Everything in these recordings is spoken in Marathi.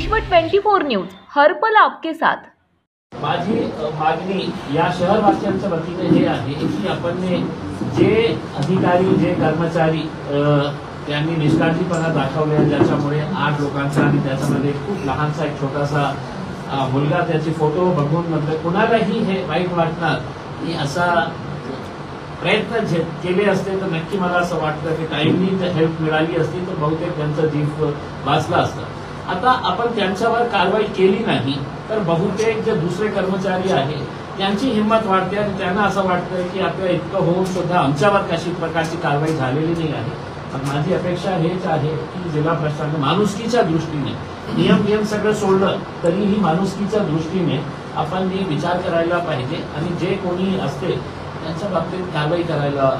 विश्व 24 न्यूज हर पल आपके साथ। माझी मागणी या शहरवासियांच्या वतीने हे आहे की आपण जे अधिकारी जे कर्मचारी त्यांनी निष्काळजीपणा दाखवले, ज्याच्यामुळे 8 लोकांचा आणि त्याच्यामध्ये खूप लहानसा एक छोटासा मुलगा त्याचे फोटो बघून म्हटलं कुणालाही हे वाईट वाटणार की असा प्रयत्न केले असते तर नक्की मला असं वाटतं की टाइमली हेल्प मिळाली असती तर बहुतेक त्यांचा जीव वाचला असता। आता आपण त्यांच्यावर कारवाई केली नाही तर बहुतेक जे दुसरे कर्मचारी आहेत त्यांची हिंमत वाढते आणि त्यांना असं वाटतं की आपल्या इतकं होऊन सुद्धा आमच्यावर कशी प्रकारची कारवाई झालेली नाही आहे। पण माझी अपेक्षा हेच आहे की जिल्हा प्रशासन माणुसकीच्या दृष्टीने नियम सगळं सोडलं तरीही माणुसकीच्या दृष्टीने आपण विचार करायला पाहिजे आणि जे कोणी असते त्यांच्या बाबतीत कारवाई करायला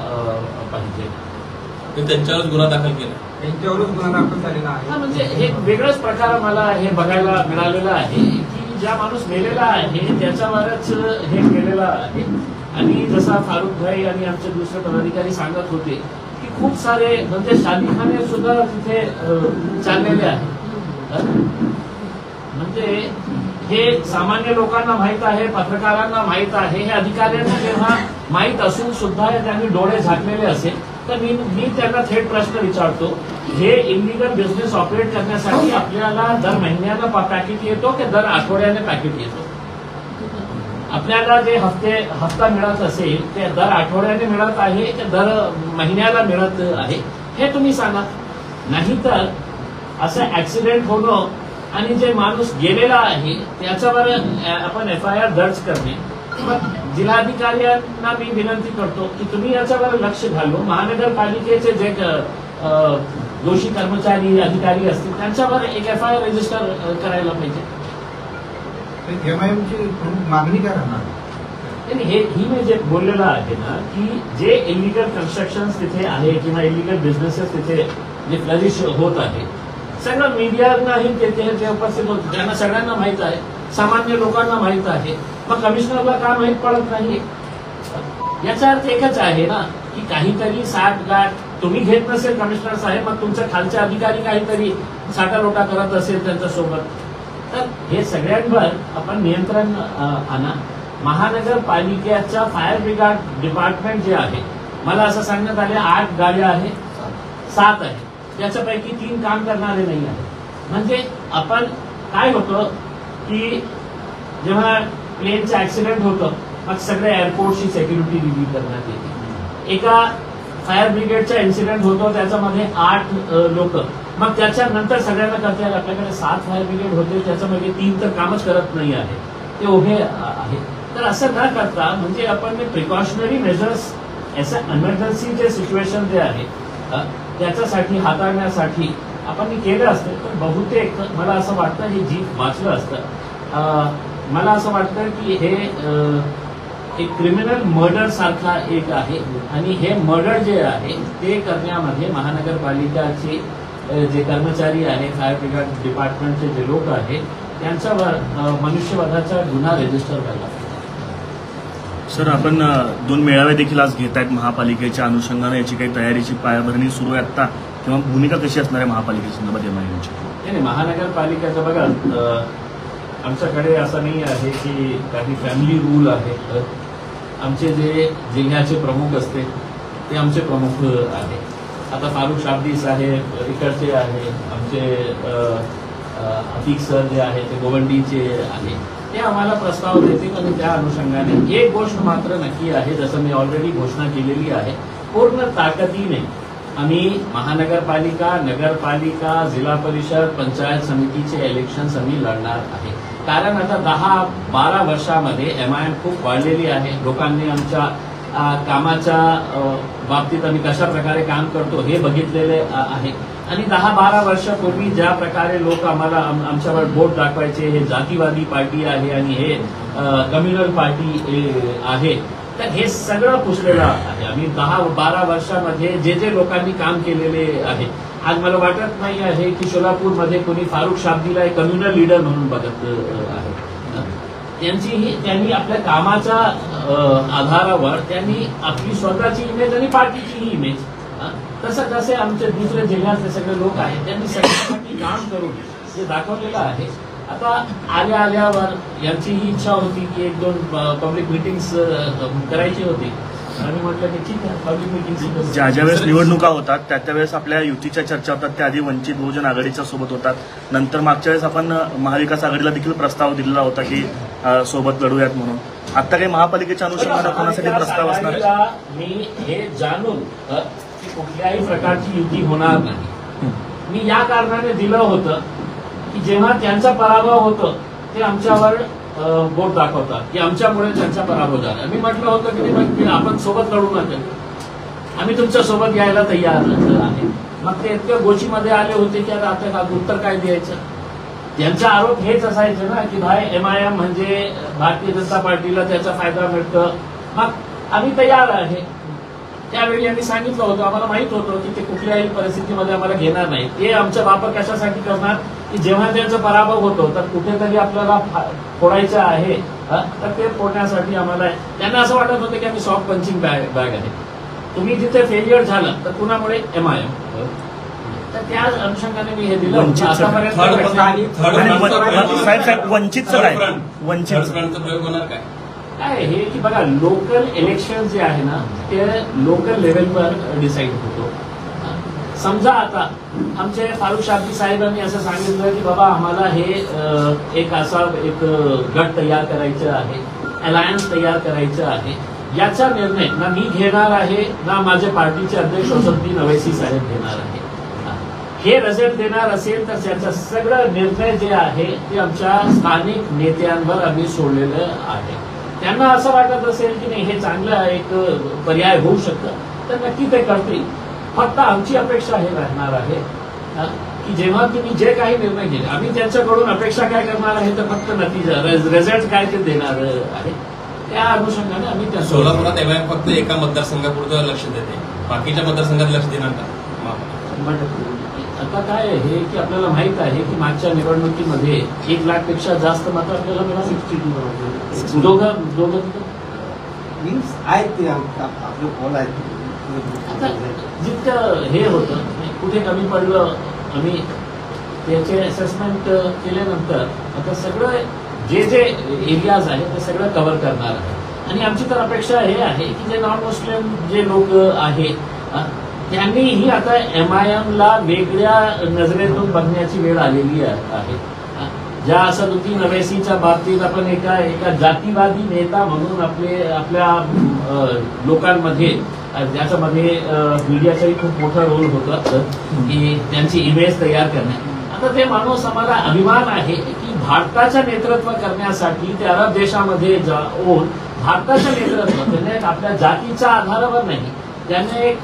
पाहिजे। त्यांच्यावरच गुन्हा दाखल केला, त्यांच्यावरच गुन्हा दाखल झालेला आहे। म्हणजे हे वेगळंच प्रकार मला हे बघायला मिळालेलं आहे की ज्या माणूस मेलेला आहे त्याच्यावरच हे केलेलं आहे। आणि जसा फारुख भाई आणि आमचे दुसरे पदाधिकारी सांगत होते की खूप सारे म्हणजे शादीखाने सुद्धा तिथे चाललेले आहेत। म्हणजे हे सामान्य लोकांना माहित आहे, पत्रकारांना माहित आहे, हे अधिकाऱ्यांना जेव्हा माहित असून सुद्धा त्यांनी डोळे झाकलेले असेल तर मी त्यांना थेट प्रश्न विचारतो, हे इलिगल बिझनेस ऑपरेट करण्यासाठी आपल्याला दर महिन्याला पॅकेट येतो की दर आठवड्याने पॅकेट येतो? आपल्याला जे हप्ता मिळत असेल ते दर आठवड्याने मिळत आहे की दर महिन्याला मिळत आहे हे तुम्ही सांगा। नाहीतर असं ऍक्सिडेंट होणं आणि जे माणूस गेलेला आहे त्याच्यावर आपण FIR दर्ज करणे। मग जिल्हाधिकाऱ्यांना मी विनंती करतो की तुम्ही याच्यावर लक्ष घालून महानगरपालिकेचे जे दोषी कर्मचारी अधिकारी असतील त्यांच्यावर एक FIR रजिस्टर करायला पाहिजे। MIMची मागणी काय राहणार? ही मी जे बोललेलं आहे ना की जे इलिगल कन्स्ट्रक्शन तिथे आहे किंवा इलिगल बिझनेसेस तिथे जे फ्लरिश होत आहे सगळं मीडियानाही ते उपस्थित होत, त्यांना सगळ्यांना माहित आहे, सामान्य लोकांना माहित आहे। मग कमिशनरला का माहित पडत नाही? याचा अर्थ एकच आहे ना की काहीतरी साठगाठ तुम्ही घेत नसेल कमिशनर साहेब, मग तुमच्या खालचे अधिकारी काहीतरी साठालोटा करत असेल त्यांच्यासोबत, तर हे सगळ्यांवर आपण नियंत्रण आणा। महानगरपालिकेच्या फायर ब्रिगेड डिपार्टमेंट जे आहे, मला असं सांगण्यात आले 8 गाड्या आहेत, 7 आहे, त्याच्यापैकी 3 काम करणारे नाही आहे। म्हणजे आपण काय होतं की जेव्हा प्लेनचं ऍक्सिडेंट होतं मग सगळे एअरपोर्टची सिक्युरिटी रिव्ह्यू करण्यात येते। एका फायर ब्रिगेडचा इन्सिडेंट होतो त्याच्यामध्ये 8 लोक, मग त्याच्यानंतर सगळ्यांना करता येईल आपल्याकडे 7 फायर ब्रिगेड होते त्याच्यामध्ये 3 तर कामच करत नाही आहे, ते उभे आहेत। तर असं न करता म्हणजे आपण प्रिकॉशनरी मेजर्स असं इमर्जन्सीचे सिच्युएशन जे आहे त्याच्यासाठी हाताळण्यासाठी आपण केलं असतं तर बहुतेक मला असं वाटतं हे जीव वाचलं असतं। मला असं वाटतं की हे एक क्रिमिनल मर्डर सारखा एक आहे आणि हे मर्डर जे आहे ते करण्यामध्ये महानगरपालिकाचे जे कर्मचारी आहे, फायर ब्रिगेड डिपार्टमेंटचे जे लोक आहेत त्यांच्यावर मनुष्यवधाचा गुन्हा रजिस्टर व्हायला पाहिजे। सर, आपण 2 मेळावे देखील आज घेत आहेत महापालिकेच्या अनुषंगाने, याची काही तयारीची पायाभरणी सुरू आहे आता किंवा भूमिका कशी असणार आहे महापालिकेच्या संदर्भात MIMची? नाही, महानगरपालिकेचं बघा आमच्याकडे असं नाही आहे की काही फॅमिली रूल आहेत। आमचे जे जिल्ह्याचे प्रमुख असते ते आमचे प्रमुख आहे। आता फारुख शाब्दी साहेब इकडचे आहे, आमचे अतिक सर जे आहे ते गोवंडीचे आहे, ते आम्हाला प्रस्ताव देतील आणि त्या अनुषंगाने एक गोष्ट मात्र नक्की आहे, जसं मी ऑलरेडी घोषणा केलेली आहे, पूर्ण ताकदीने आम्ही महानगरपालिका, नगरपालिका, जिल्हा परिषद, पंचायत समितीचे इलेक्शन्स आम्ही लढणार आहे। कारण आता 10-12 वर्षामध्ये MIM खूप वाढलेली आहे। लोकांनी आमच्या कामाच्या बाबतीत आम्ही कशा प्रकारे काम करतो हे बघितलेले आहे आणि 10-12 वर्षापूर्वी ज्या प्रकारे लोक आम्हाला आमच्यावर बोट दाखवायचे हे जातीवादी पार्टी आहे आणि हे कम्युनल पार्टी आहे, तर हे सगळं पुसलेलं आहे। आम्ही 10-12 वर्षामध्ये जे लोकांनी काम केलेले आहे, आज मला वाटत नाही आहे की सोलापूरमध्ये कोणी फारुख शाब्दीला एक कम्युनल लीडर म्हणून बघत आहे। त्यांनी आपल्या कामाच्या आधारावर त्यांनी आपली स्वतःची इमेज आणि पार्टीची इमेज तसं जसे आमचे दुसऱ्या जिल्ह्यातले सगळे लोक आहेत त्यांनी सगळ्यांसाठी काम करून जे दाखवलेलं आहे. आता आल्यावर यांची ही इच्छा होती की 1-2 पब्लिक मिटिंग्स करायची होती. आम्ही म्हटलं की ठीक आहे, पब्लिक मिटिंग ज्या वेळेस निवडणुका होतात त्यावेळेस आपल्या युतीच्या चर्चा होतात, त्या आधी वंचित बहुजन आघाडीच्या सोबत होतात. नंतर मागच्या वेळेस आपण महाविकास आघाडीला देखील प्रस्ताव दिलेला होता की सोबत लढूयात म्हणून. आता काही महापालिकेच्या अनुषंगाने कोणासाठी प्रस्ताव असणार आहे? मी हे जाणून की कुठल्याही प्रकारची युती होणार नाही. मी या कारणाने दिलं होतं की जेव्हा त्यांचा पराभव होतो ते आमच्यावर बोट दाखवतात की आमच्यामुळे त्यांचा पराभव झाला. मी म्हटलं होतं की आपण सोबत लढू नका, आम्ही तुमच्या सोबत यायला तयार आहे. मग ते इतक्या गोष्टीमध्ये आले होते की आता उत्तर काय द्यायचं. त्यांचा आरोप हेच असायचे ना की भाई MIM म्हणजे भारतीय जनता पार्टीला त्याचा फायदा मिळतो. मग आम्ही तयार आहे. त्यावेळी आम्ही सांगितलं होतं, आम्हाला माहित होतं की ते कुठल्याही परिस्थितीमध्ये आम्हाला घेणार नाही. ते आमचा वापर कशासाठी करणार की जेव्हा त्यांचा पराभव होतो तर कुठेतरी आपल्याला फोडायचं आहे तर ते फोडण्यासाठी आम्हाला. त्यांना असं वाटत होतं की आम्ही सॉफ्ट पंचिंग बॅग आहे. तुम्ही जिथे फेल्युअर झालं तर कुणामुळे MIM. तर त्या अनुषंगाने मी हे दिलं. आतापर्यंत साहेब वंचितचं काय, वंचितचा प्रयोग होणार काय काय हे की बघा, लोकल इलेक्शन जे आहे ना ते लोकल लेवलवर डिसाईड होतो. समजा आता आमचे फारुख शाब्दी साहेबांनी असं सांगितलं की बाबा आम्हाला हे एक गट तयार करायचं आहे, अलायन्स तयार करायचं आहे. याचा निर्णय ना मी घेणार आहे ना माझे पार्टीचे अध्यक्ष असदुद्दीन अवैसी साहेब घेणार आहे. हे रिझल्ट देणार असेल तर त्याचा सगळं निर्णय जे आहे ते आमच्या स्थानिक नेत्यांवर आम्ही सोडलेलं आहे. त्यांना असं वाटत असेल की नाही हे चांगलं एक पर्याय होऊ शकतं तर नक्की ते करतील. फक्त आमची अपेक्षा हे राहणार आहे की जेव्हा तुम्ही जे काही निर्णय घेले, आम्ही त्यांच्याकडून अपेक्षा काय करणार आहे तर फक्त नतीजा रिझल्ट काय ते देणार आहे. त्या अनुषंगाने आम्ही त्या सोलापुरात MIM फक्त एका मतदारसंघापुरतं लक्ष देते, बाकीच्या मतदारसंघात लक्ष देणार का? आता काय आहे की आपल्याला माहित आहे की मागच्या निवडणुकीमध्ये 1 लाखपेक्षा जास्त मतं आपल्याला मिळाली. दोघं आहेत ते आपले पोल आहेत. आता जितकं हे होतं कुठे कमी पडलं आम्ही त्याचे असेसमेंट केल्यानंतर आता सगळं जे एरियाज आहेत ते सगळं कव्हर करणार आहे. आणि आमची तर अपेक्षा हे आहे की जे नॉन मुस्लिम जे लोक आहेत त्यांनीही आता MIMला वेगळ्या नजरेतून बघण्याची वेळ आलेली आहे. ज्या असदुद्दीन अवैसीच्या बाबतीत आपण एका जातीवादी नेता म्हणून आपल्या लोकांमध्ये ज्याच्यामध्ये मीडियाचाही खूप मोठा रोल होता की त्यांची इमेज तयार करण्यात. आता ते माणूस आम्हाला अभिमान आहे की भारताचं नेतृत्व करण्यासाठी ते अरब देशामध्ये जाऊन भारताचं नेतृत्व त्याने आपल्या जातीच्या आधारावर नाही, त्याने एक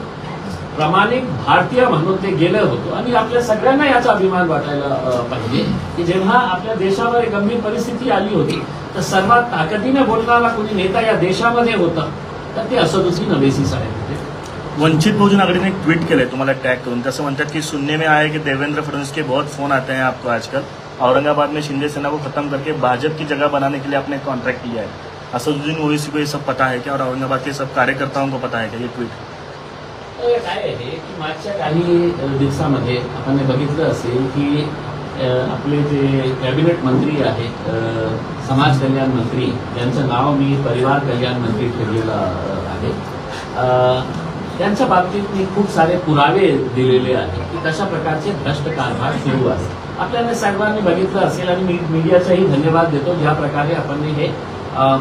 प्रामाणिक भारतीय म्हणून ते गेलं होतं. आणि आपल्या सगळ्यांना याचा अभिमान वाटायला पाहिजे की जेव्हा आपल्या देशावर एक गंभीर परिस्थिती आली होती तर सर्वात ताकदीने बोलणारा कोणी नेता या देशामध्ये होता तर ते असदुद्दीन अवैसी साहेब होते. वंचित बहुजन आघाड़ी ने एक ट्वीट किया तुम्हारा टैग करून तसं म्हणतात की सुनने में आया कि देवेंद्र फडणवीस के बहुत फोन आते हैं आपको आजकल, औरंगाबाद में शिंदे सेना को खत्म करके भाजपा की जगह बनाने के लिए आपने कॉन्ट्रैक्ट किया है. असदुद्दीन ओवैसी को ये सब पता है क्या और औरंगाबाद के सब कार्यकर्ताओं को पता है क्या ये ट्वीट? काय आहे की मागच्या काही दिवसामध्ये आपण बघितलं असेल की आपले जे कॅबिनेट मंत्री आहेत, समाज कल्याण मंत्री, ज्यांचं नाव मी परिवार कल्याण मंत्री ठेवलेलं आहे, त्यांच्या बाबतीत मी खूप सारे पुरावे दिलेले आहेत की कशा प्रकारचे भ्रष्ट कारभार सुरू आहे. आपल्याला सर्वांनी बघितलं असेल आणि मी मीडियाचाही धन्यवाद देतो ज्या प्रकारे आपण हे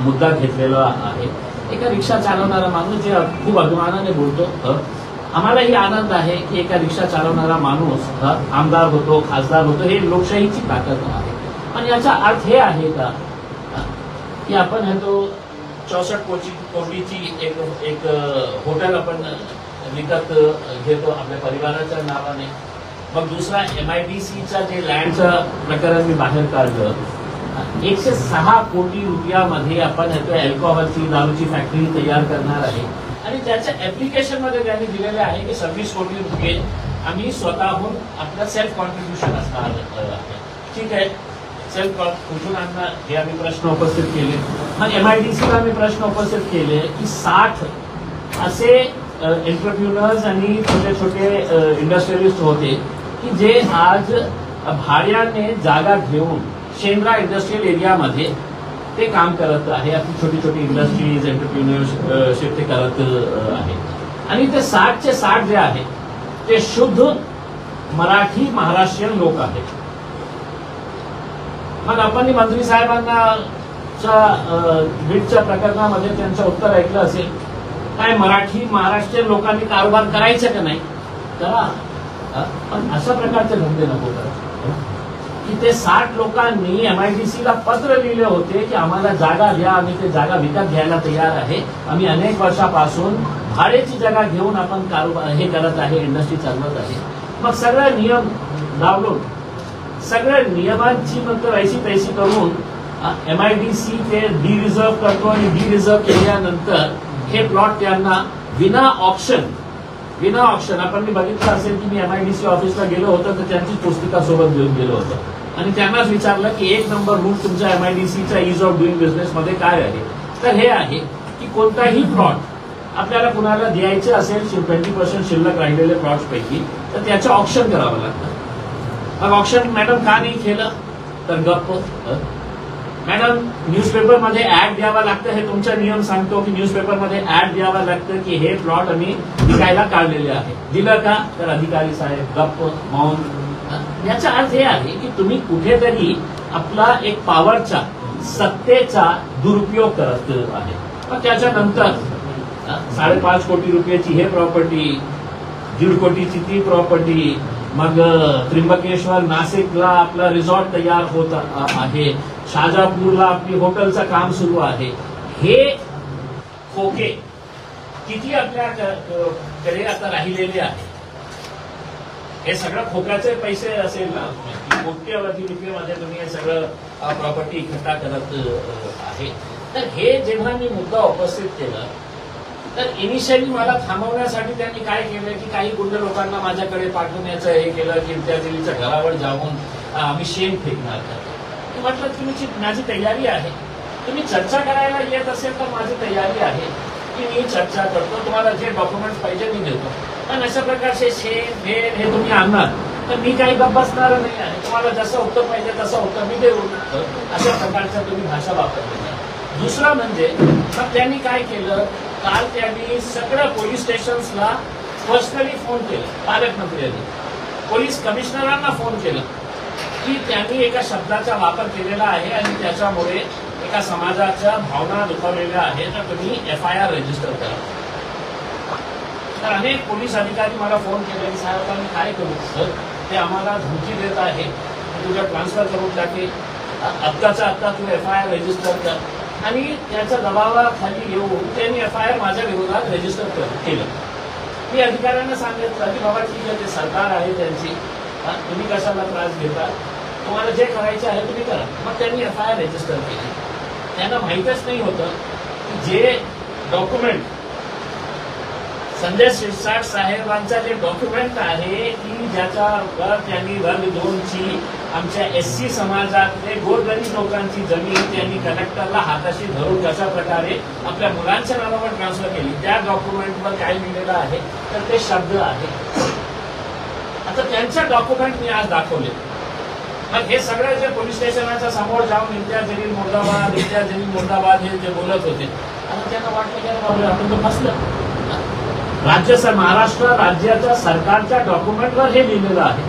मुद्दा घेतलेला आहे. एका रिक्षा चालवणारा माणूस जे खूप अभिमानाने बोलतो, आम्हालाही आनंद आहे की एका रिक्षा चालवणारा माणूस आमदार होतो, खासदार होतो, हे लोकशाहीची ताकद आहे. आणि याचा अर्थ हे आहे का की आपण हे तो 64 कोटीची एक हॉटेल आपण विकत घेतो आपल्या परिवाराच्या नावाने. मग दुसरा MIDCचा जे लँडचं प्रकरण मी बाहेर काढलं, 106 कोटी रुपयामध्ये आपण अल्कोहोलची दारूची फॅक्टरी तयार करणार आहे. आणि त्याच्या ऍप्लिकेशनमध्ये त्यांनी दिलेले आहे की 26 कोटी रुपये आम्ही स्वतःहून आपलं सेल्फ कॉन्ट्रीब्युशन असणार आहे. ठीक आहे, सेल्फ कुठून आणणार हे आम्ही प्रश्न उपस्थित केले. मग MIDCला आम्ही प्रश्न उपस्थित केले की 60 असे एंटरप्रिन्युअर्स आणि छोटे छोटे इंडस्ट्रियलिस्ट होते की जे आज भाड्याने जागा घेऊन शेंद्रा इंडस्ट्रियल एरियामध्ये ते काम करत आहे. आपली छोटी छोटी इंडस्ट्रीज एंटरप्रिन्युअरशिप ते करत आहे. आणि ते 60चे 60 जे आहे ते शुद्ध मराठी महाराष्ट्रीयन लोक आहेत. मग आपण मंत्री साहेबांना बीडच्या प्रकरणामध्ये त्यांचं उत्तर ऐकलं असेल, काय मराठी महाराष्ट्रीयन लोकांनी कारभार करायचं का नाही? करा, पण अशा प्रकारचे धंदे नको करा. की ते 60 लोकांनी MIDCला पत्र लिहिले होते की आम्हाला जागा द्या, आम्ही ते जागा विकत घ्यायला तयार आहे, आम्ही अनेक वर्षापासून भाड्याची जागा घेऊन आपण कारभार हे करत आहे, इंडस्ट्री चालवत आहे. मग सगळे नियम लावून सगळ्या नियमांची नंतर ऐशी तैशी करून MIDC ते डिरिझर्व करतो आणि डिरिझर्व केल्यानंतर हे प्लॉट त्यांना विना ऑप्शन आपण मी बघितलं असेल की मी MIDC ऑफिसला गेलो होतो तर त्यांची पुस्तिका सोबत घेऊन गेलो होतो आणि त्यांनाच विचारलं की 1 नंबर रूल तुमच्या MIDCच्या इज ऑफ डुईंग बिझनेस मध्ये काय आहे. तर हे आहे की कोणताही प्लॉट आपल्याला कुणाला द्यायचे असेल 20% शिल्लक राहिलेले प्लॉट्स पैकी तर त्याचं ऑप्शन करावं लागतं. मग ऑप्शन मॅडम का नाही केलं तर गप्प. मॅडम न्यूजपेपरमध्ये ऍड द्यावा लागतं, हे तुमचा नियम सांगतो की न्यूजपेपरमध्ये ऍड द्यावा लागतं की हे प्लॉट आम्ही विकायला काढलेले आहे. दिलं का तर अधिकारी साहेब गप्प मौन. याचा अर्थ हे आहे की तुम्ही कुठेतरी आपला एक पॉवरचा सत्तेचा दुरुपयोग करत आहे. मग त्याच्यानंतर 5.5 कोटी रुपयाची हे प्रॉपर्टी, 1.5 कोटीची ती प्रॉपर्टी, मग त्र्यंबकेश्वर नाशिकला आपला रिसॉर्ट तयार होत आहे, शाजापूरला आपली हॉटेलचं काम सुरू आहे. हे खोके किती आपल्याकडे आता राहिलेले आहे? हे सगळं खोक्याचे पैसे असेल ना, कोट्यवधी रुपयामध्ये तुम्ही हे सगळं प्रॉपर्टी इकट्ठा करत आहे. तर हे जेव्हा मी मुद्दा उपस्थित केला तर इनिशियली मला थांबवण्यासाठी त्यांनी काय केलं की काही गुंड लोकांना माझ्याकडे पाठवण्याचं हे केलं की इम्तियाजच्या घरावर जाऊन आम्ही शेण फेकणार. म्हटलं तुमची माझी तयारी आहे, तुम्ही चर्चा करायला येत असेल तर माझी तयारी आहे की मी चर्चा करतो, तुम्हाला जे डॉक्युमेंट्स पाहिजे मी देतो. पण अशा प्रकारचे शेण भेद हे तुम्ही आणणार तर मी काही गप्प बसणार नाही आहे. तुम्हाला जसं उत्तर पाहिजे तसं उत्तर मी देऊ. अशा प्रकारचं तुम्ही भाषा वापरली. दुसरा म्हणजे मग त्यांनी काय केलं, काल त्यांनी सगळ्या पोलीस स्टेशन्सला पर्सनली फोन केला. पालकमंत्र्यांनी पोलीस कमिशनरांना फोन केला की त्यांनी एका शब्दाचा वापर केलेला आहे आणि त्याच्यामुळे एका समाजाच्या भावना दुखावलेल्या आहेत, तर तुम्ही FIR रजिस्टर करा. तर अनेक पोलीस अधिकारी मला फोन केले की साहेब आम्ही काय करू सर, ते आम्हाला धमकी देत आहे, तुझ्या ट्रान्सफर करून टाके, आत्ताचा आत्ता तू FIR रजिस्टर कर. आणि त्याच्या दबावाखाली येऊन त्यांनी FIR माझ्या विरोधात रजिस्टर केलं. मी अधिकाऱ्यांना सांगितलं की बाबा ठीक आहे, ते सरकार आहे त्यांची, तुम्ही कशाला त्रास घेता, तुम्हाला जे करायचं आहे तुम्ही करा. मग त्यांनी FIR रजिस्टर केली. त्यांना माहीतच नाही होतं की जे डॉक्युमेंट संजय शिरसाट साहेबांचा जे डॉक्युमेंट आहे की ज्याच्यावर त्यांनी वर्ग 2ची आमच्या SC समाजातले गोरगरीब लोकांची जमीन त्यांनी कलेक्टरला हाताशी धरून कशा प्रकारे आपल्या मुलांच्या नावावर ट्रान्सफर केली, त्या डॉक्युमेंटवर काय लिहिलेलं आहे तर ते शब्द आहे. आता त्यांच्या डॉक्युमेंट मी आज दाखवले. मग हे सगळे जे पोलीस स्टेशनच्या समोर जाऊन इम्तियाज जलील मुर्दाबाद हे जे बोलत होते, आता त्यांना वाटलं की आपण तो फसलं. महाराष्ट्र राज्याच्या सरकारच्या डॉक्युमेंटवर हे लिहिलेलं आहे.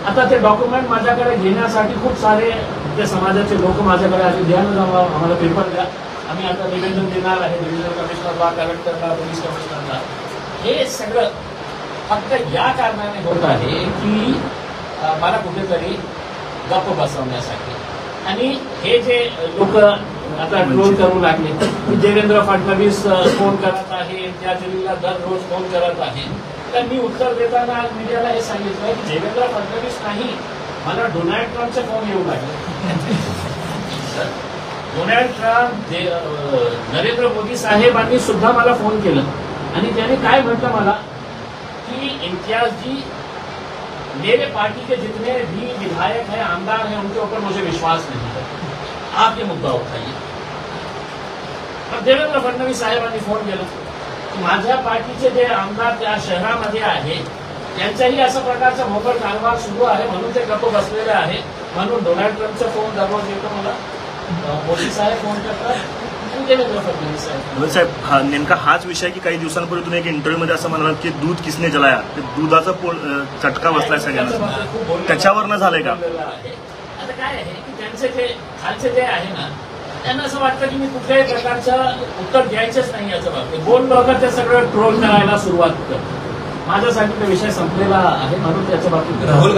आता ते डॉक्युमेंट माझ्याकडे घेण्यासाठी खूप सारे ते समाजाचे लोक माझ्याकडे आले, द्या ना आम्हाला पेपर द्या, आम्ही आता निवेदन देणार आहे डिव्हिजनल कमिशनरला, कलेक्टरला, पोलीस कमिशनरला. हे सगळं फक्त या कारणाने होत आहे की मला कुठेतरी गप्प बसवण्यासाठी. आणि हे जे लोक आता ट्रोल करू लागले की देवेंद्र फडणवीस फोन करत आहे, त्या जलीलला दररोज फोन करत आहे, तर मी उत्तर देताना आज मीडियाला हे सांगितलं की देवेंद्र फडणवीस नाही, मला डोनाल्ड ट्रम्पचे फोन येऊ लागले. डोनाल्ड ट्रम्प नरेंद्र मोदी साहेबांनी सुद्धा मला फोन केलं आणि त्याने काय म्हटलं मला कि इम्तियाज जी मेरे पार्टी के जितने भी विधायक हैं, आमदार हैं, उनके ऊपर मुझे विश्वास नहीं है, आप ये मुद्दा उठाइए. अब देवेंद्र फडणवीस साहेबांनी फोन केला की माझ्या पार्टीचे जे आमदार त्या शहरामध्ये आहेत त्यांचाही अशा प्रकारचा मोकळ कारभार सुरू आहे म्हणून ते गप्प बसलेले आहे. म्हणून डोनाल्ड ट्रम्पचा फोन दररोज येतो मला, मोदी साहेब फोन करतात, देवेंद्र फडणवीस साहेब. साहेब हा नेमका हाच विषय की काही दिवसांपूर्वी तुम्ही एक इंटरव्ह्यूमध्ये असं म्हणालात की दूध किसने जलाया, ते दुधाचा चटका बसलाय सगळ्यांना, त्याच्यावरनं झालंय का? आता काय आहे की त्यांचे जे खालचे जे आहे ना, त्यांना असं वाटतं की मी कुठल्याही प्रकारचं उत्तर द्यायचंच नाही याचं बाबतीत. बोललं ते सगळं ट्रोल करायला सुरुवात करतं. माझ्यासाठी तो विषय संपलेला आहे म्हणून त्याच्या बाबतीत राहुल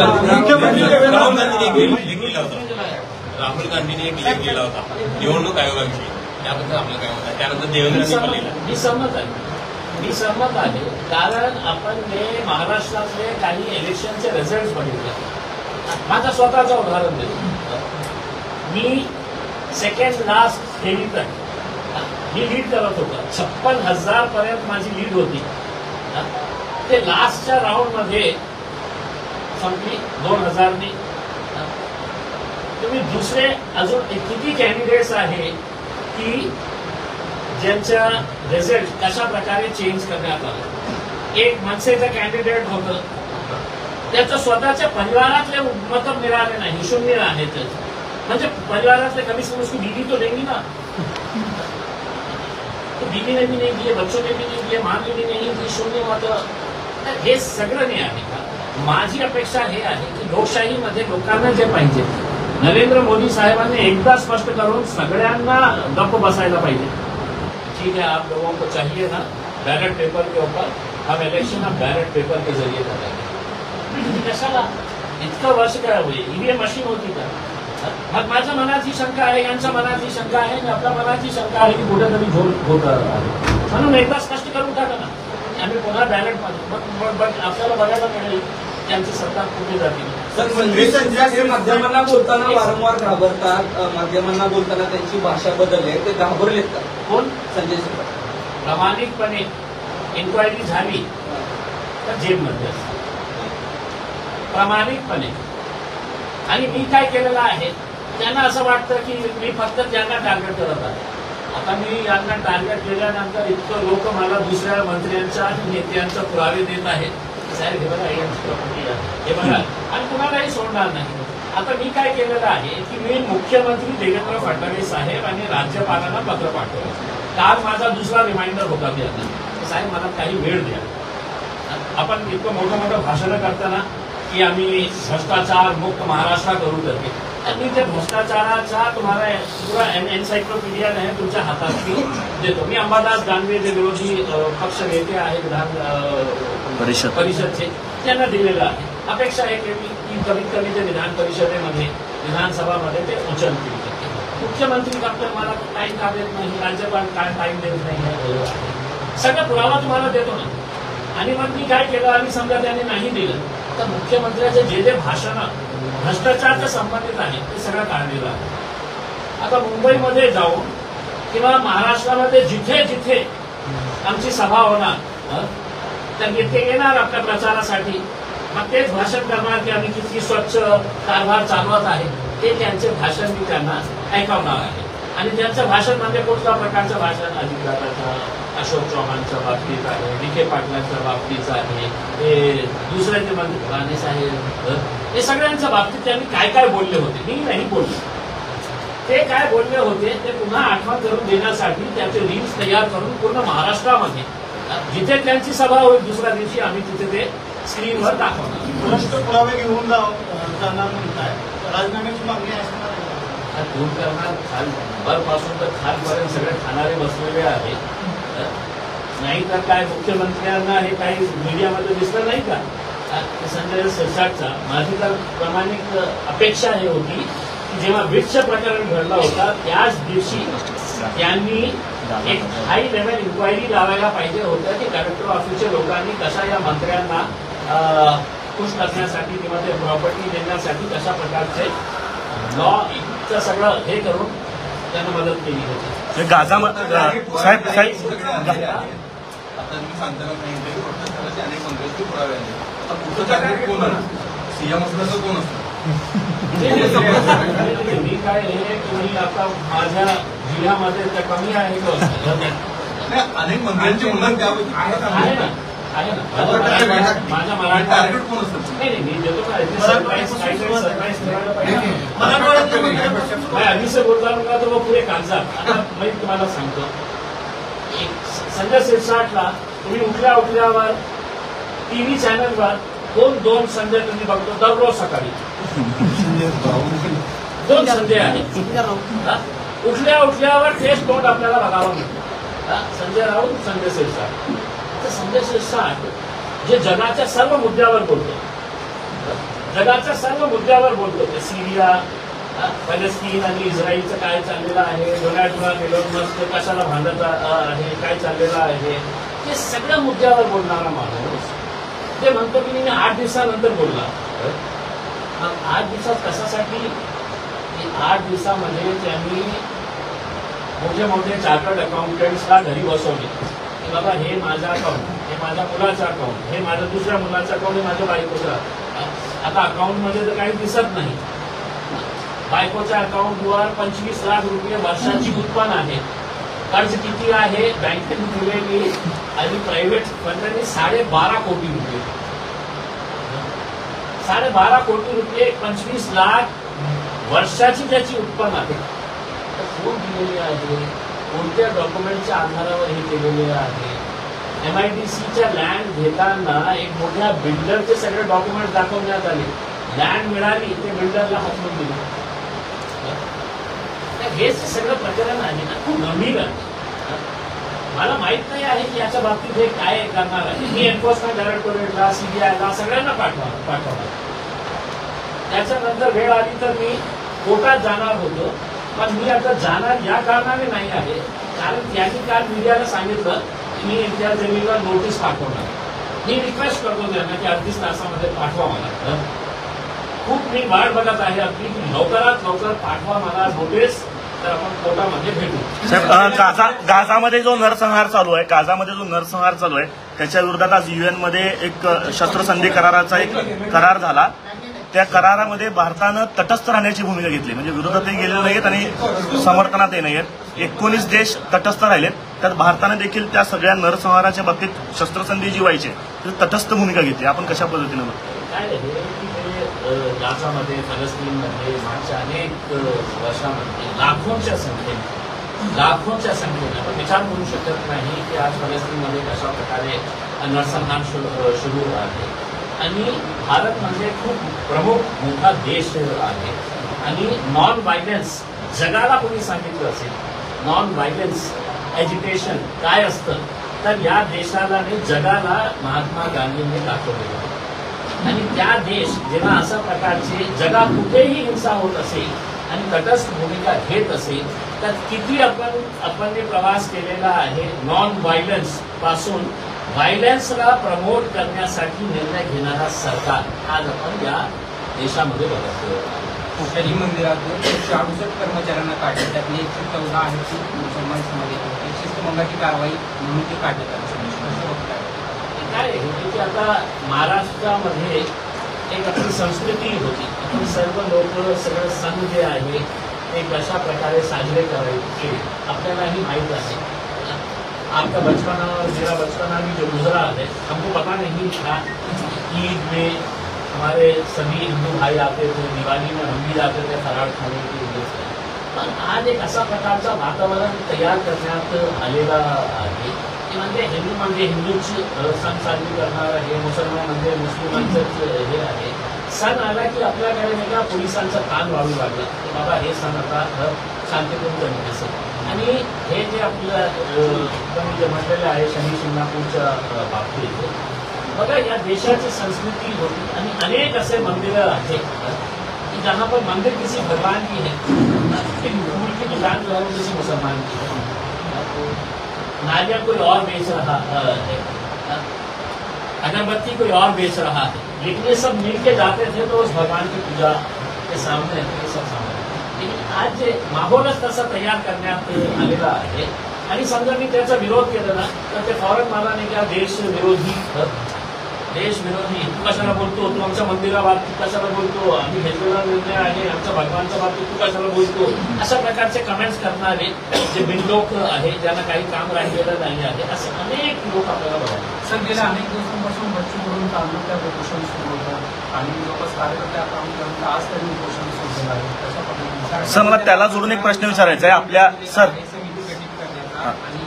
गांधीने एक लेख लिहिला होता निवडणूक आयोगाविषयी, त्याबद्दल आपलं काय मत आहे? त्यानंतर देवेंद्रांनी लिहिला. मी सहमत आहे कारण आपण हे महाराष्ट्रातले काही इलेक्शनचे रिझल्ट बघितले. माझं स्वतःचं उदाहरण देतो. मी सेकंड लास्ट हेलिकॉप्टर मी लीड करत होतो. 56,000 पर्यंत माझी लीड होती. ते लास्टच्या राऊंडमध्ये संपली 2,000नी. तुम्ही दुसरे अजून किती कॅन्डिडेट्स आहे की ज्यांच्या रिझल्ट कशा प्रकारे चेंज करण्यात आलं. एक मनसेचं कॅन्डिडेट होतं, त्याचं स्वतःच्या परिवारातले मतं मिळाले नाही, 0 आहे त्याचं. म्हणजे परिवारातले कमी से कम उसकी बीवी तो देंगी ना, तो बीवी ने भी नहीं दिए, बच्चों ने भी नहीं दिए, मां ने भी नहीं दी, 0 मतं. हे सगळं नाही आहे का? माझी अपेक्षा हे आहे की लोकशाहीमध्ये लोकांना जे पाहिजे, नरेंद्र मोदी साहेबांनी एकदा स्पष्ट करून सगळ्यांना गप्प बसायला पाहिजे. ठीक है, आप लोगों को चाहिए ना बैलेट पेपर के ऊपर, हम इलेक्शन हम बैलेट पेपर के जरिए करेंगे. कशाला इतकं वर्ष काय होईल? ईव्हीएम मशीन होती का? मग माझ्या मनात ही शंका आहे, यांच्या मनात ही शंका आहे, आपल्या मनात ही शंका आहे की कुठेतरी झोल होत आहे. म्हणून एकदा स्पष्ट करून टाका ना, आम्ही पुन्हा बॅलेटमध्ये. बट आपल्याला बघायला मिळेल त्यांची सरकार कुठे जातील. सर, माध्यमांना बोलताना वारंवार घाबरतात, माध्यमांना बोलताना त्यांची भाषा बदलली, ते घाबरलेत का? कोण? संजय सिन्हा. प्रामाणिकपणे इन्क्वायरी झाली तर जेलमध्ये असते, प्रामाणिकपणे. आणि मी काय केलेलं आहे, त्यांना असं वाटतं की मी फक्त त्यांना टार्गेट करत आहे. आता मी यांना टार्गेट केल्यानंतर इतकं लोक मला दुसऱ्या मंत्र्यांच्या आणि नेत्यांचा पुरावे देत आहेत. साहेब हे बघा, यांची प्रॉपर्टी आहे, हे बघा, आणि कुणालाही सोडणार नाही. आता मी काय केलेलं आहे की मी मुख्यमंत्री देवेंद्र फडणवीस साहेब आणि राज्यपालांना पत्र पाठवलं. काल माझा दुसरा रिमाइंडर होता त्यांना, साहेब मला काही वेळ द्या. आपण इतकं मोठं भाषणं करताना की आम्ही भ्रष्टाचार मुक्त महाराष्ट्र करू करते, मी त्या भ्रष्टाचाराचा तुम्हाला पुरा एन्सायक्लोपीडिया आहे तुमच्या हातात मी देतो. मी अंबादास दानवे जे विरोधी पक्ष नेते आहे विधान परिषदचे, त्यांना दिलेलं आहे. अपेक्षा आहे की कमीत कमी ते विधान परिषदेमध्ये विधानसभामध्ये ते उचलतील. मुख्यमंत्री फक्त मला टाईम का देत नाही, राज्यपाल काय टाईम देत नाही, सगळा पुरावा तुम्हाला देतो ना. आणि मग मी काय केलं, आणि समजा त्यांनी नाही दिलं तर मुख्यमंत्र्याचे जे जे भाषण भ्रष्टाचारच्या संबंधित आहे ते सगळं काढलेलं आहे. आता मुंबईमध्ये जाऊन किंवा महाराष्ट्रामध्ये जिथे जिथे आमची सभा होणार तर इथे येणार आपल्या प्रचारासाठी, मग तेच भाषण करणार की आम्ही किती स्वच्छ कारभार चालवत आहे, ते त्यांचे भाषण मी त्यांना ऐकवणार आहे. आणि त्यांचं भाषण म्हणजे कुठल्या प्रकारचं भाषण, अजितदादाचं, अशोक चव्हाणच्या बाबतीत आहे, विखे पाटलांच्या बाबतीत आहे, हे दुसरे ते मंत्री राणे साहेब, हे सगळ्यांच्या बाबतीत त्यांनी काय काय बोलले होते, मी नाही बोललो. ते काय बोलले होते ते पुन्हा आठवण करून देण्यासाठी त्याचे रील्स तयार करून पूर्ण महाराष्ट्रामध्ये जिथे त्यांची सभा होईल दुसऱ्या दिवशी आम्ही तिथे ते स्क्रीनवर दाखवणार. भ्रष्ट पुरावे घेऊन जाणार म्हणताय, राजीनाम्याची मागणी असणार आहे. दूर करणार, खाल वरपासून तर खालपर्यंत सगळे खाणारे बसलेले आहेत. नाही तर काय मुख्यमंत्र्यांना हे काही मीडियामध्ये दिसलं नाही का संजय शिरसाटचा? माझी तर प्रामाणिक अपेक्षा हे होती की जेव्हा बीडचं प्रकरण घडलं होता त्याच दिवशी त्यांनी एक हाय लेव्हल इन्क्वायरी लावायला पाहिजे होतं की कलेक्टर ऑफिसच्या लोकांनी कशा या मंत्र्यांना खुश करण्यासाठी किंवा ते प्रॉपर्टी देण्यासाठी कशा प्रकारचे लॉचं सगळं हे करून त्यांना मदत केली होती. साहेब आता मी सांगताना इंटरव्ह्यू फक्त अनेक मंत्र्यांचे पुरावे आले. आता पुढचं टार्गेट कोण आहे? सीएम असलं तर कोण असतं? मी काय हे तुम्ही आता माझ्या जिल्ह्यामध्ये त्या कमी आहे का? अनेक मंत्र्यांची मुलं त्याबद्दल आहे ना. आहे ना माझ्या मराठी टार्गेट कोण असतं? नाही मी देतो ना सरप्राईज करायला पाहिजे मैं अभी से बोल रहा हूँ तो वो पूरे कागजात. आता मी तुम्हाला सांगतो संजय शिरसाटला तुम्ही उठल्यावर टीव्ही चॅनलवर दोन संजय तुम्ही बघतो दररोज सकाळी. दोन संजय आहेत. उठल्यावर तेच तोंड आपल्याला बघावं मिळतं. संजय राऊत, संजय शिरसाट. तर संजय शिरसाट जे जगाच्या सर्व मुद्द्यावर बोलतो, जगाच्या सर्व मुद्द्यावर बोलतो, ते सिरिया, पॅलेस्टीन आणि इस्रायलचं काय चाललेलं आहे, डोनाल्ड ट्रम्प, एलोन मस्क कशाला भांडत आहे, काय चाललेलं आहे, ते सगळ्या मुद्द्यावर बोलणारा माणूस ते म्हणतो की मी 8 दिवसानंतर बोलला. 8 दिवसात कशासाठी? 8 दिवसामध्ये त्यांनी मोठे चार्टर्ड अकाउंटंट्सला घरी बसवले की बाबा हे माझं अकाउंट, हे माझ्या मुलाचं अकाउंट, हे माझ्या दुसऱ्या मुलाचं अकाउंट, हे माझ्या बायकोचं. आता अकाउंटमध्ये तर काही दिसत नाही. बायकोच्या अकाउंटवर 25 लाख रुपये वर्षाची उत्पन्न आहे. कर्ज किती आहे बँकेने दिलेली आणि प्रायव्हेट फंडांनी 12.5 कोटी रुपये. 12.5 कोटी रुपये, 25 लाख वर्षाची त्याची उत्पन्न आहे. कोण दिलेली आहे, कोणत्या डॉक्युमेंटच्या आधारावर हे केलेले आहे? MIDCच्या लँड घेताना एक मोठ्या बिल्डरचे सगळे डॉक्युमेंट दाखवण्यात आले. लँड मिळाली ते बिल्डरला हातवून दिली. हे सगळं प्रकरण आहे ना, खूप गंभीर आहे. मला माहित नाही आहे की याच्या बाबतीत हे काय करणार आहे. मी एन्फोर्समेंट डायरेक्टोरेटला, CBIला सगळ्यांना पाठवणार. त्याच्यानंतर वेळ आली तर मी कोर्टात जाणार होतो, पण मी आता जाणार या कारणाने नाही आहे कारण त्यांनी काल मीडियाला सांगितलं की मी इम्तियाज जलीलला नोटीस पाठवणार. मी रिक्वेस्ट करतो त्यांना की 38 तासामध्ये पाठवा मला. खूप मी वाट बघत आहे आपली की लवकरात लवकर पाठवा मला नोटीस, तर आपण कोर्टामध्ये भेटू. साहेब, गाझामध्ये जो नरसंहार चालू आहे त्याच्या विरोधात आज UN मध्ये एक शस्त्रसंधी कराराचा एक करार झाला. त्या करारामध्ये भारतानं तटस्थ राहण्याची भूमिका घेतली, म्हणजे विरोधातही गेलेले नाहीत आणि समर्थनातही नाहीत. 19 देश तटस्थ राहिलेत. त्यात भारतानं देखील त्या सगळ्या नरसंहाराच्या बाबतीत शस्त्रसंधी जी व्हायची तटस्थ भूमिका घेतली. आपण कशा पद्धतीनं काय आहे की ते गाझामध्ये, फलस्तीनमध्ये मागच्या अनेक वर्षामध्ये लाखोंच्या संख्येने आपण विचार करू शकत नाही की आज फलस्तीनमध्ये कशा प्रकारे नरसंहार सुरू आहे. आणि भारत म्हणजे खूप प्रमुख मोठा देश आहे आणि नॉन व्हायलन्स जगाला कोणी सांगितलं असेल नॉन व्हायलन्स एज्युकेशन काय असतं, तर या देशाला आणि जगाला महात्मा गांधींनी दाखवलेलं. आणि त्या देश जेव्हा अशा प्रकारचे जगात कुठेही हिंसा होत असेल आणि तटस्थ भूमिका घेत असेल तर किती आपण प्रवास केलेला आहे नॉन व्हायलन्स पासून व्हायलन्सला प्रमोट करण्यासाठी निर्णय घेणारा सरकार आज आपण या देशामध्ये बघतो. शनी मंदिरात 168 कर्मचाऱ्यांना काढले, त्यातले 114 आहेत की मुसलमान समाजाचे. एक शिस्तभंगाची कारवाई म्हणून ते काढण्यात आली. काय आहे की आता महाराष्ट्रामध्ये एक आपली संस्कृती होती. आपण सर्व लोक सगळं सण जे आहे ते कशा प्रकारे साजरे करायचे आपल्यालाही माहीत आहे. आपका बचपना और मेरा बचपना भी जो गुजरा है हमको पता नहीं था. ईद में हमारे सभी हिंदू भाई आते थे, दिवाली में हम भी जाते थे फराळ खाने के लिए. पण आज एक अशा प्रकारचं वातावरण तयार करण्यात आलेला आहे की म्हणजे हिंदू म्हणजे हिंदूची सण साजरी करणार आहे, मुसलमान म्हणजे मुस्लिमांचंच हे आहे. सण आला की आपल्याकडे वेगळा पोलिसांचा ताण वाढू लागला की बाबा हे सण आता शांततेने करणे असं. आणि हे जे आपलं तुम्ही जे म्हटलेलं आहे शनी शिंगणापूरच्या बाबतीत बघा या देशाची संस्कृती होती आणि अनेक ऐसे मंदिर आहेत कि जहाँ पर मंदिर किसी भगवान की है, फूल की दुकान जो है वो किसी मुसलमान की है, नारियल कोई और बेच रहा है, अगरबत्ती कोई और बेच रहा है, लेकिन ये सब मिल के जाते थे तो उस भगवान की पूजा के सामने ये सब सामने. लेकिन आज माहोलच तसा तयार करण्यात आलेला आहे. आणि समजा मी त्याचा विरोध केला ना तर ते फौरन मला नाही का देश विरोधी देश विरोधी, तू कशाला बोलतो, तू आमच्या मंदिराबाबतीत कशाला बोलतो, आम्ही घेतलेला निर्णय आहे आमच्या भगवानच्या बाबतीत तू कशाला बोलतो, अशा प्रकारचे कमेंट्स करणारे जे बिनलोक आहे, ज्यांना काही काम राहिलेलं नाही आहे, असे अनेक लोक आपल्याला बघायला. सर, गेल्या अनेक दिवसांपासून बच्चूकडून तालुक्यात उपोषण सुरू होतं आणि जवळपास कार्यकर्ते आता आज त्यांनी उपोषण सुरू केलं आहे. कशा पद्धतीने सर, मला त्याला जोडून एक प्रश्न विचारायचा आहे आपल्या. सर समिती गठीत करण्याचा आणि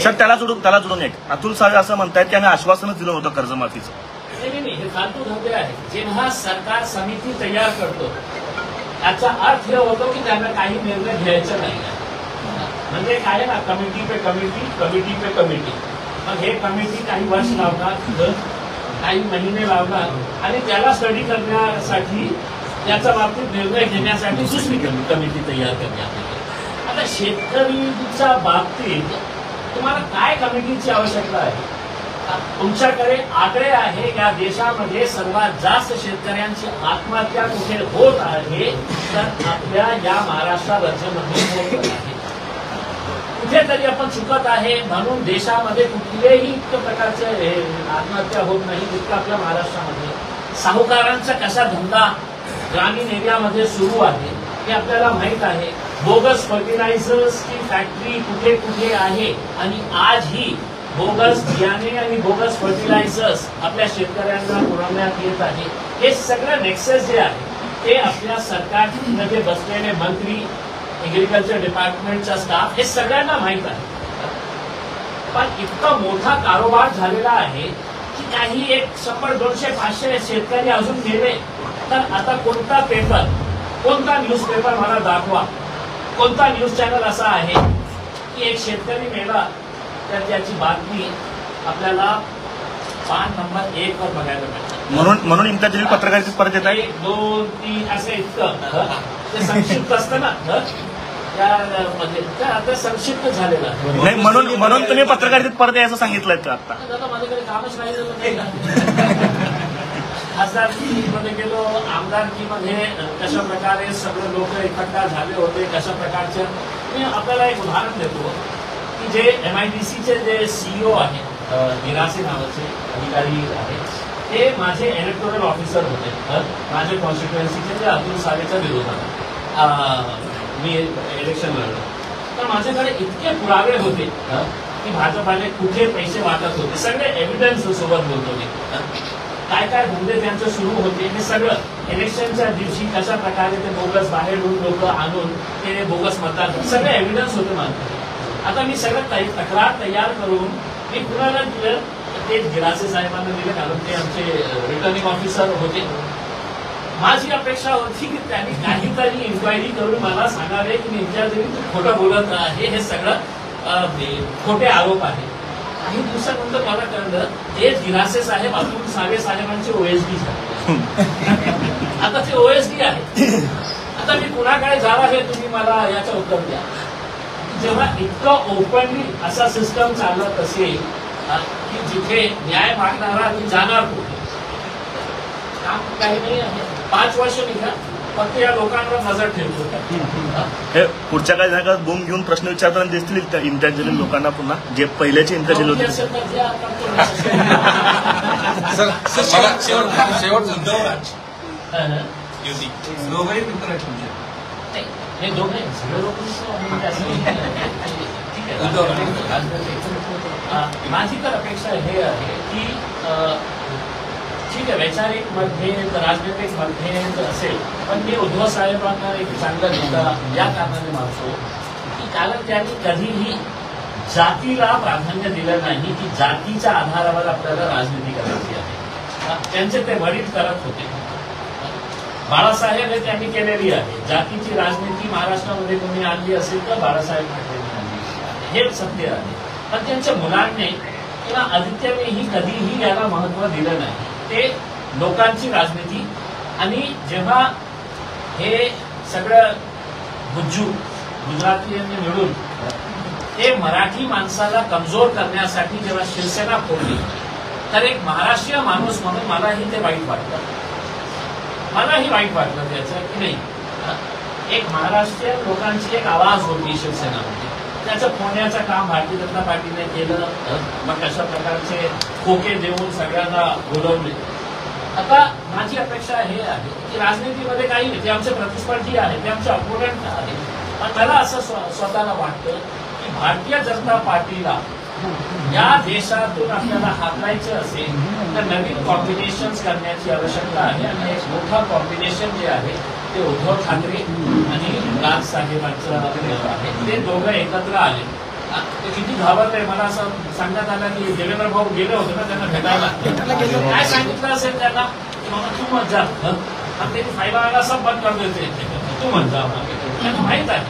सर त्याला जोडून एक अतुल सावे असं म्हणतायत की आम्ही आश्वासनच दिलं होतं कर्जमाफीचं. नाही, हे फालतू धंदे आहे. जेव्हा सरकार समिती तयार करतो याचा अर्थ हे होतो की त्यांना काही निर्णय घ्यायचा नाही. म्हणजे काय ना, कमिटी पे कमिटी. मग हे कमिटी काही वर्ष लावणार, काही महिने लावणार आणि त्याला स्टडी करण्यासाठी त्याच्या बाबतीत निर्णय घेण्यासाठी दुसरी कमिटी तयार करण्यात. आता शेतकरीच्या बाबतीत तुम्हाला काय कमिटीची आवश्यकता आहे? तुमच्याकडे आकडे आहे या देशामध्ये सर्वात जास्त शेतकऱ्यांची आत्महत्या कुठे होत आहे तर आपल्या या महाराष्ट्र राज्यामध्ये होत आहे. कुठेतरी आपण चुकत आहे म्हणून देशामध्ये कुठलेही इतक्या प्रकारचे आत्महत्या होत नाही जितकं आपल्या महाराष्ट्रामध्ये. साहुकारांचा कसा धंदा ग्रामीण एरियामध्ये सुरू आहे हे आपल्याला माहीत आहे. बोगस फर्टिलायझर्सची फॅक्टरी कुठे कुठे आहे आणि आजही बोगस बियाणे आणि बोगस फर्टिलायझर्स आपल्या शेतकऱ्यांना पुरवण्यात येत आहे. हे सगळं नेक्सस जे आहे ते आपल्या सरकारमध्ये बसलेले मंत्री, एग्रीकल्चर डिपार्टमेंटचा स्टाफ हे सगळ्यांना माहीत आहे. पण इतका मोठा कारोबार झालेला आहे की काही 100, 200, 500 शेतकरी अजून गेले तर आता कोणता पेपर, कोणता न्यूजपेपर मला दाखवा, कोणता न्यूज चॅनल असा आहे की एक शेतकरी मेला तर त्याची बातमी आपल्याला पान नंबर 1 वर बघायला मिळते. म्हणून इम्तियाज जलील पत्रकारितेत परत येत आहे. 1, 2, 3 असं इतकं ते संक्षिप्त असतं ना त्यामध्ये, आता संक्षिप्त झालेलं नाही. म्हणून तुम्ही पत्रकारितेत परत यायचं सांगितलंय का आता? दादा माझ्याकडे कामच राहिलेलं नाही ना. खासदारकीमध्ये गेलो, आमदारकीमध्ये कशा प्रकारे सगळे लोक एकत्र झाले होते, कशा प्रकारचे. मी आपल्याला एक उदाहरण देतो की जे MIDCचे जे CEO आहेत, निरासे नावाचे अधिकारी आहेत, ते माझे इलेक्टोरल ऑफिसर होते. माझ्या कॉन्स्टिट्युएन्सीचे जे अतुल सावेच्या विरोधात मी इलेक्शन लढलो. तर माझ्याकडे इतके पुरावे होते की भाजपाने कुठे पैसे वाटत होते, सगळे एव्हिडन्स सोबत बोलतो मी. काय काय धंदे त्यांचे सुरू होते हे सगळं इलेक्शनच्या दिवशी कशा प्रकारे ते बोगस बाहेरून लोक आणून ते बोगस मतदान, सगळे एव्हिडन्स होते माझे. आता मी सगळं तक्रार तयार करून मी कुणाला दिलं, ते गिरासे साहेबांना दिले कारण ते आमचे रिटर्निंग ऑफिसर होते. माझी अपेक्षा होती की त्यांनी काहीतरी इन्क्वायरी करून मला सांगावे की इम्तियाज जलील खोटं बोलत आहे, हे सगळं खोटे आरोप आहे. काही दिवसानंतर मला कळलं ते गिरासे साहेब अतुल सावे साहेबांचे OSD झाले. आता ते OSD आहे. आता मी कुणाकडे जावं हे तुम्ही मला याचं उत्तर द्या. जेव्हा इतकं ओपनली असा सिस्टम चालत असेल की जिथे न्याय मागणारा ती जाणार कुठे, काम काही नाही आहे. 5 वर्ष निघा फक्त या लोकांवर नजर ठेवतो. हे पुढच्या काही जागा बूम घेऊन प्रश्न विचारताना दिसतील इम्तियाज जलील लोकांना पुन्हा, जे पहिल्याचे इम्तियाज जलील होते. शेवट उद्धवराज युती दोघंही मित्र आहेत तुमचे. हे दोघे सगळे लोक माझी तर अपेक्षा हे आहे की ठीक आहे, वैचारिक मतभेद, राजनैतिक मतभेद असेल, पण मी उद्धव साहेबांना एक चांगला नेता या कारणाने मानतो की कारण त्यांनी कधीही जातीला प्राधान्य दिलं नाही की जातीच्या आधारावर आपल्याला राजनीती करायची आहे. त्यांचे ते वडील करत होते. बाळासाहेब हे त्यांनी केलेली आहे. जातीची राजनीती महाराष्ट्रामध्ये कोणी आणली असेल तर बाळासाहेब ठाकरेंनी आणली, हे सत्य आहे. पण त्यांच्या मुलांनी किंवा आदित्यनेही कधीही याला महत्व दिलं नाही. ते लोकांची राजनीती आणि जेव्हा हे सगळं गुजरातीयांनी मिळून ते मराठी माणसाला कमजोर करण्यासाठी जेव्हा शिवसेना फोडली तर एक महाराष्ट्रीय माणूस म्हणून मलाही ते वाईट वाटलं. मलाही वाईट वाटलं त्याचं की नाही, एक महाराष्ट्रीयन लोकांची एक आवाज होती शिवसेनामध्ये. त्याचं फोडण्याचं काम भारतीय जनता पार्टीने केलं. मग अशा प्रकारचे खोके देऊन सगळ्यांना बोलवले. आता माझी अपेक्षा हे आहे की राजनीतीमध्ये काही नाही, ते आमचे प्रतिस्पर्धी आहेत, ते आमचे अपोनंट आहेत. पण मला असं स्वतःला वाटतं की भारतीय जनता पार्टीला या देशातून आपल्याला हाताळायचं असेल तर नवीन कॉम्बिनेशन्स करण्याची आवश्यकता आहे. आणि एक मोठा कॉम्बिनेशन जे आहे ते उद्धव ठाकरे आणि राज साहेबांचं आहे. ते दोघं एकत्र आले. ते किती घाबरले. मला असं सांगण्यात आलं की देवेंद्र भाऊ गेले होते ना त्यांना भेटायला. काय सांगितलं असेल त्यांना की बाबा तू मत जा, आणि ते फायदा सब बंद कर देते, तू मत जा. त्यांना माहीत आहे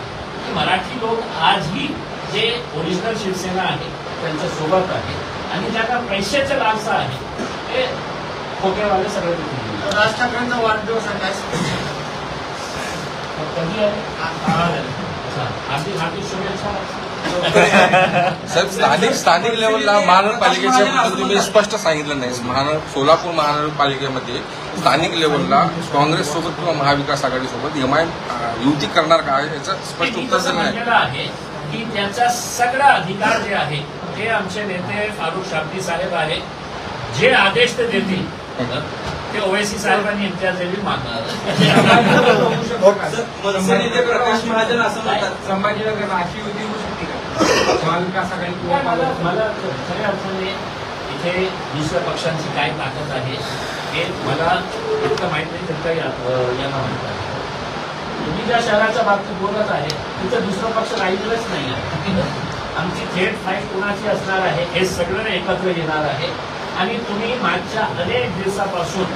की मराठी लोक आजही जे ओरिजिनल शिवसेना आहे त्यांच्या सोबत आहे आणि ज्यांना पैशाचे लालसा आहे ते खोकेवाले सगळे. राज ठाकरेंचा वाढदिवस आहे, कधी आहे? हार्दिक शुभेच्छा. साहेब, स्थानिक लेवलला महानगरपालिकेच्या बद्दल तुम्ही स्पष्ट सांगितलं नाही. सोलापूर महानगरपालिकेमध्ये स्थानिक लेवलला काँग्रेस सोबत किंवा महाविकास आघाडी सोबत MIM युती करणार का याचं स्पष्ट उत्तर दिलं नाही आहे की त्याचा सगळा अधिकार जे आहे ते आमचे नेते फारुख शाब्दी साहेब आहे. जे आदेश ते देतील ते ओवैसी साहेबांनी इम्तियाज जलील मागणार. मनसे नेते प्रकाश महाजन असं म्हणतात संभाजीनगर अशी युती होऊ शकते का महाविकास आघाडी किंवा मला खऱ्या अर्थाने इथे दुसऱ्या पक्षांची काय ताकद आहे हे मला इतकं माहित नाही, तितकं यांना माहित आहे. तुम्ही ज्या शहराच्या बाबतीत बोलत आहे तिथं दुसरा पक्ष राहिलेलंच नाही आहे. आमची थेट फाईट कुणाची असणार आहे हे सगळं एकत्र येणार आहे. आणि तुम्ही मागच्या अनेक दिवसापासून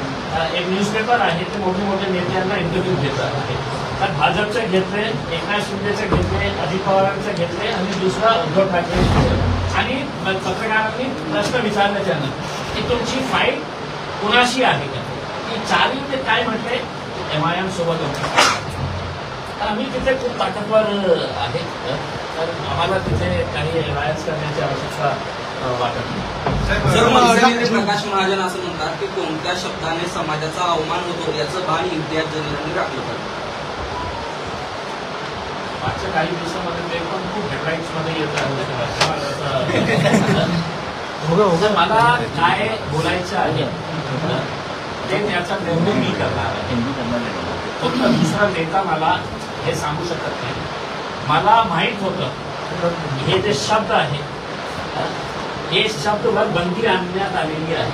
एक न्यूजपेपर आहे ते मोठे मोठे नेत्यांना इंटरव्ह्यू देतात आहे. तर भाजपचे घेतले, एकनाथ शिंदेचे घेतले, अजित पवारांचे घेतले आणि दुसरा उद्धव ठाकरे घेतले. आणि पत्रकारांनी प्रश्न विचारला त्यांना की तुमची फाईट कुणाशी आहे का? की चारी ते काय म्हटले MIM सोबत होते. आम्ही तिथे खूप ताकदवर आहे. तर आम्हाला तिथे काही रायट्स करण्याची आवश्यकता वाटत नाही. सर, मनसे नेते प्रकाश महाजन असं म्हणतात की कोणत्या शब्दाने समाजाचा अवमान होतो याचं भान इम्तियाज जलीलांनी राखलं पाहिजे. मागच्या काही दिवसामध्ये ते पण खूप हेडलाईन्स मध्ये येत आहे. मला काय बोलायचं आहे ते त्याचा निर्णय मी करणार आहे. फक्त दुसरा नेता मला हे सांगू शकत नाही. मला माहीत होतं हे जे शब्द आहे हे शब्दवर बंदी आणण्यात आलेली आहे.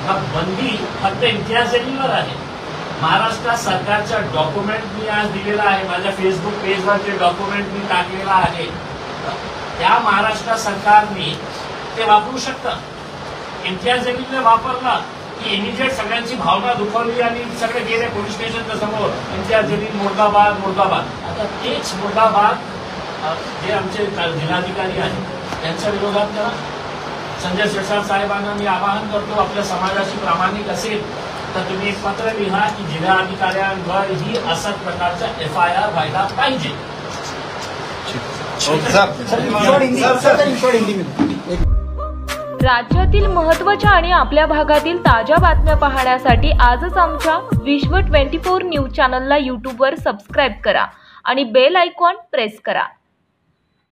मग बंदी फक्त इम्तियाज जलीलवर आहे. महाराष्ट्र सरकारचा डॉक्युमेंट मी आज दिलेला आहे. माझ्या फेसबुक पेजवर ते डॉक्युमेंट मी टाकलेला आहे. त्या महाराष्ट्र सरकारने ते वापरू शकतं. इम्तियाज जलीलने वापरला की इमिजिएट सगळ्यांची भावना दुखावली आणि सगळे गेले पोलीस स्टेशनच्या समोर. इम्तियाज जलील मुर्दाबाद मुर्दाबाद. आता तेच मुर्दाबाद जे आमचे जिल्हाधिकारी आहेत त्यांच्या विरोधात करा. संजय शिरसाट साहेबांना मी आवाहन करतो, आपल्या समाजाशी प्रामाणिक असेल तर तुम्ही एक पत्र लिहा की जिल्हाधिकाऱ्यांवर ही असाच प्रकारचा FIR व्हायला पाहिजे. राज्यातील महत्त्वाच्या आणि आपल्या भागातील ताज्या बातम्या पाहण्यासाठी आजच आमच्या विश्व 24 न्यूज चॅनलला YouTubeवर सबस्क्राईब करा आणि बेल आयकॉन प्रेस करा.